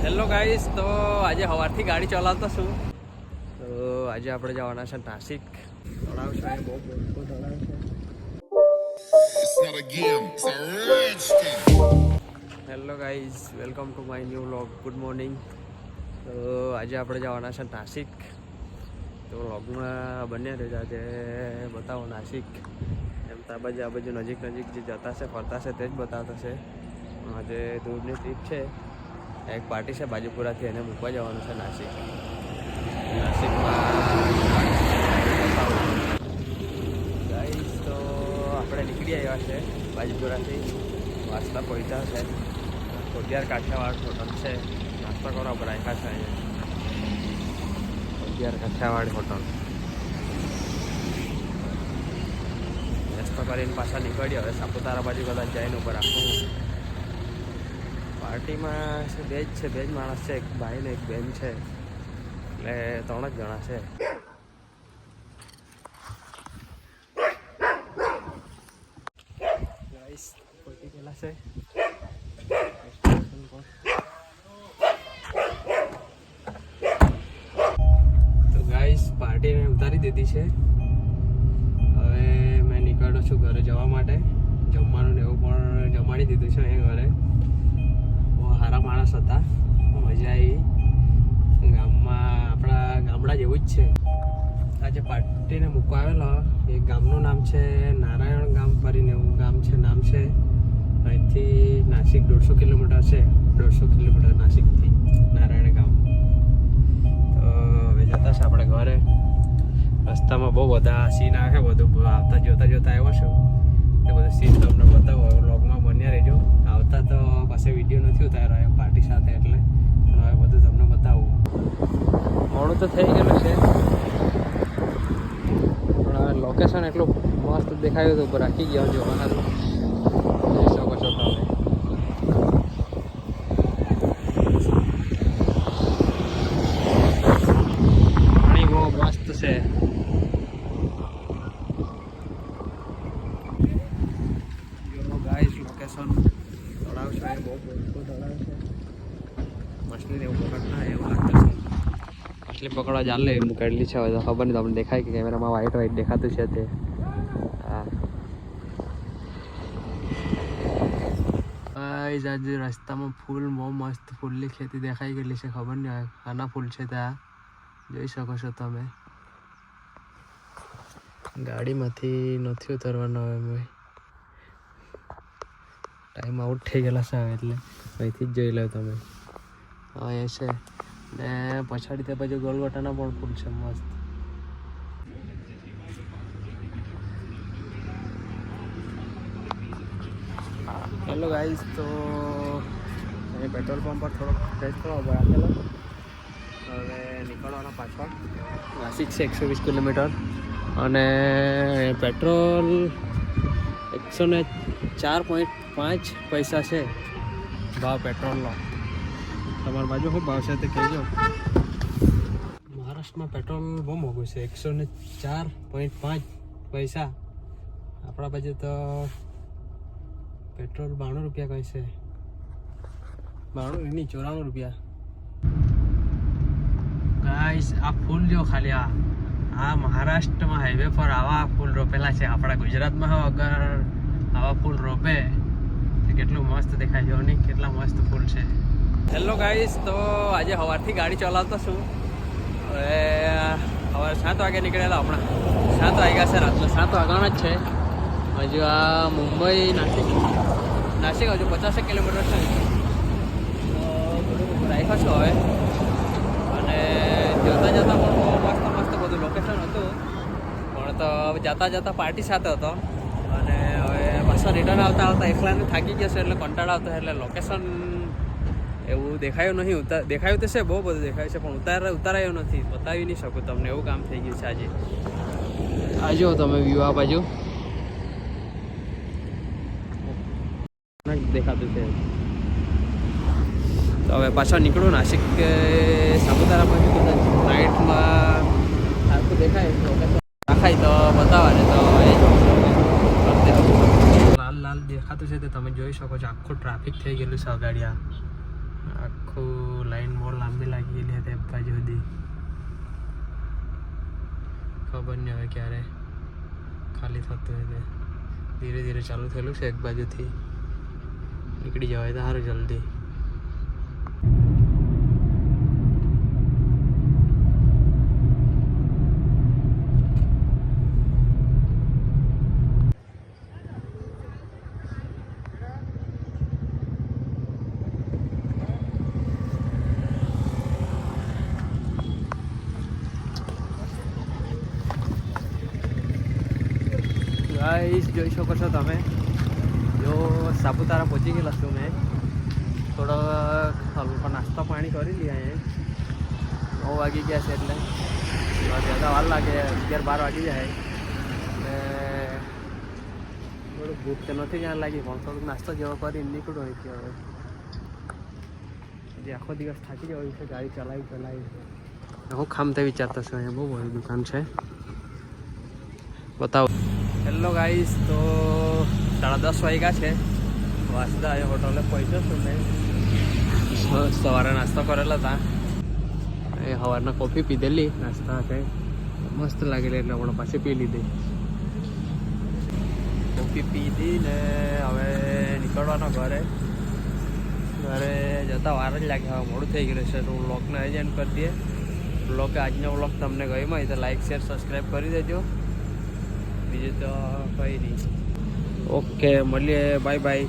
Hello guys, તો આજે સવારથી ગાડી ચલાવતો છું. તો આજે આપણે જવાના છે નાસિક. તળાવ છે, બહુ મોટું તળાવ છે. Hello guys, welcome to my new vlog. Good morning. તો આજે આપણે જવાના છે નાસિક. તો વ્લોગમાં બન્યા રહેજો. આજે બતાવો નાસિક. એમ તો આ બાજુ નજીક જે જતા છે, ફરતા છે, તે જ બતાવતા છે. આજે દૂરની ટ્રીપ છે. એક પાર્ટી છે બાજુપુરાથી, એને મૂકવા જવાનું છે નાસિક. નાસિકમાં ગાઈસ, તો આપણે નીકળી આવ્યા છે બાજુપુરાથી. વાસતા પહોંચ્યા છે. કોડિયાર કાઠિયાવાડ હોટલ છે. નાસ્તો કરવા પર આવ્યા છે અહીંયા. કોડિયાર કાઠિયાવાડ હોટલ નાસ્તો કરીને પાછા નીકળ્યો. હવે સાપુતારા બાજુ કદાચ જઈને ઉપર આખું પાર્ટીમાં છે. બે જ માણસ છે, એક ભાઈ ને એક બેન છે, એટલે 3 જ જણા છે. ગાઈસ, પહોંચી ગયેલા છે. તો ગાઈસ, પાર્ટીને ઉતારી દીધી છે. હવે મેં નીકળ્યો છું ઘરે જવા માટે. જમવાનું ને એવું પણ જમાડી દીધું છે અહીંયા ઘરે. સારા માણસ હતા, મજા આવી. ગામમાં આપણા ગામડા જેવું જ છે. આજે પાર્ટીને મૂકવા આવેલો એ ગામનું નામ છે નારાયણ ગામ કરીને એવું ગામ છે. નામ છે અહીંથી નાસિક 150 કિલોમીટર છે. 150 કિલોમીટર નાસિકથી નારાયણ ગામ. તો હવે જતા છે આપણે ઘરે. રસ્તામાં બહુ બધા સીન આવે છે. બધું આવતા જોતા આવ્યો છું. એ બધું સીન તમને બતાવો. વ્લોગમાં બન્યા રહેજો. આવતા તો પાસે વિડીયો નથી ઉતાર્યો પાર્ટી સાથે, એટલે પણ હવે બધું તમને બતાવું. મોડું તો થઈ ગયેલું છે, પણ હવે લોકેશન એટલું મસ્ત દેખાયું હતું. ઉપર રાખી ગયા જોવાના જોઈ શકો છો તમે. પાણી બહુ મસ્ત છે. લોકેશન તળાવ છે, બહુ મોટું તળાવ છે. મછલીને એવું પકડતા એવું લાગતું છે. મછલી પકડવા ચાલે એ મૂકેલી છે. હવે તો ખબર નહીં તમને દેખાય કે કેમેરામાં વ્હાઈટ દેખાતું છે તે. હા, આજે રસ્તામાં ફૂલ બહુ મસ્ત ફૂલની ખેતી દેખાઈ ગયેલી છે. ખબર નહીં હવે આના ફૂલ છે ત્યાં જોઈ શકો છો તમે. ગાડીમાંથી નથી ઉતરવાનો હવે. મેં ટાઈમ આઉટ થઈ ગયેલા છે હવે, એટલે અહીંથી જ જોઈ લો તમે. હા, એ છે ને પછાડી તે બાજુ ગોલગોટાના પણ ફૂલ છે મસ્ત. હેલો ગાઈસ, તો અહીં પેટ્રોલ પંપ પર થોડોક ફ્રેશ થવા રાખેલો. હવે નીકળવાનો પાછો. નાસિક છે 120 કિલોમીટર અને પેટ્રોલ 104.5 પૈસા છે ભાવ પેટ્રોલનો. તમારી બાજુ શું ભાવ છે તે કહેજો. મહારાષ્ટ્રમાં પેટ્રોલ બહુ મોંઘું છે, 104.5 પૈસા. આપણા બાજુ તો પેટ્રોલ 92 રૂપિયા કહે છે. 92 નહીં, 94 રૂપિયા. ગાઈસ, આ ફૂલ લ્યો ખાલી. આ મહારાષ્ટ્રમાં હાઈવે પર આવા ફૂલ રોપેલા છે. આપણા ગુજરાતમાં અગર આવા ફૂલ રોપે તો કેટલું મસ્ત દેખાય છે. નહીં, કેટલા મસ્ત ફૂલ છે. હેલો ગાઈસ, તો આજે સવારથી ગાડી ચલાવતો છું. હવે સવારે 7 વાગે નીકળેલા. હમણાં 7 વાગ્યા છે, રાત્રે 7 વાગ્યાના જ છે. હજુ આ મુંબઈ નાસિક હજુ 50 કિલોમીટર છે. તો થોડુંક રાખ્યો છો હવે. અને જતાં પણ બહુ મસ્ત બધું લોકેશન હતું. પણ તો જતા પાર્ટી સાથે હતો. અને હવે પાછા રિટર્ન આવતા એકલાને થાકી ગયા છે, એટલે કંટાળો આવતો. એટલે લોકેશન એવું દેખાયું નહીં. દેખાયું તો છે, બહુ બધું દેખાયું છે, પણ ઉતારાયું નથી. બતાવી નહીં શકું તમને, એવું કામ થઈ ગયું છે આજે. આ જો તમે વ્યૂ આ બાજુ દેખાતું છે. તો હવે પાછા નીકળું નાસિક સાપુતારા બાજુ. કદાચ નાઇટમાં આખું દેખાય લોકેશન રાખાય તો બતાવવા. તો લાલ દેખાતું છે તે તમે જોઈ શકો છો. આખું ટ્રાફિક થઈ ગયેલું છે. ગાડી આખું લાઈન બહુ લાંબી લાગી ગયેલી હતી એક બાજુ સુધી. ખબર નહીં હવે ક્યારે ખાલી થતું હોય તે. ધીરે ધીરે ચાલુ થયેલું છે એક બાજુથી. નીકળી જવાય તો સારું જલ્દી. ગાઈસ જોઈ શકો છો તમે, જો સાપુતારા પહોંચી ગયેલા છું મેં. થોડો હલકો નાસ્તો પાણી કરી લઈએ અહીંયા. 9 વાગી ગયા છે એટલે જ્યાદા વાર લાગે, 11-12 વાગી જાય. એટલે થોડું ભૂખ તો નથી જ્યાં લાગી, પણ થોડુંક નાસ્તો જેવો કરીને નીકળ્યો હોય કે હવે જે આખો દિવસ થાકી જવાય છે ગાડી ચલાવી. હું ખામ તે વિચારતો છું. અહીંયા બહુ મોટી દુકાન છે, બતાવો. હેલો ગાઈસ, તો 10:30 વાગ્યા છે. વાસદા એ હોટલે પહોંચ્યો છું મેં. સવારે નાસ્તો કરેલો હતા. એ સવારના કોફી પીધેલી નાસ્તા છે, મસ્ત લાગેલી એટલે હમણાં પાછી પી લીધી. કોફી પીધી ને હવે નીકળવાનો ઘરે જતાં વાર જ લાગે. હવે મોડું થઈ ગયું છે તો વ્લોગને એન્ડ કરી દઈએ. આજનો વ્લોગ તમને ગમ્યો હોય તો લાઈક શેર સબસ્ક્રાઈબ કરી દેજો. બીજું તો કંઈ નહીં. ઓકે, મળીએ. Bye bye.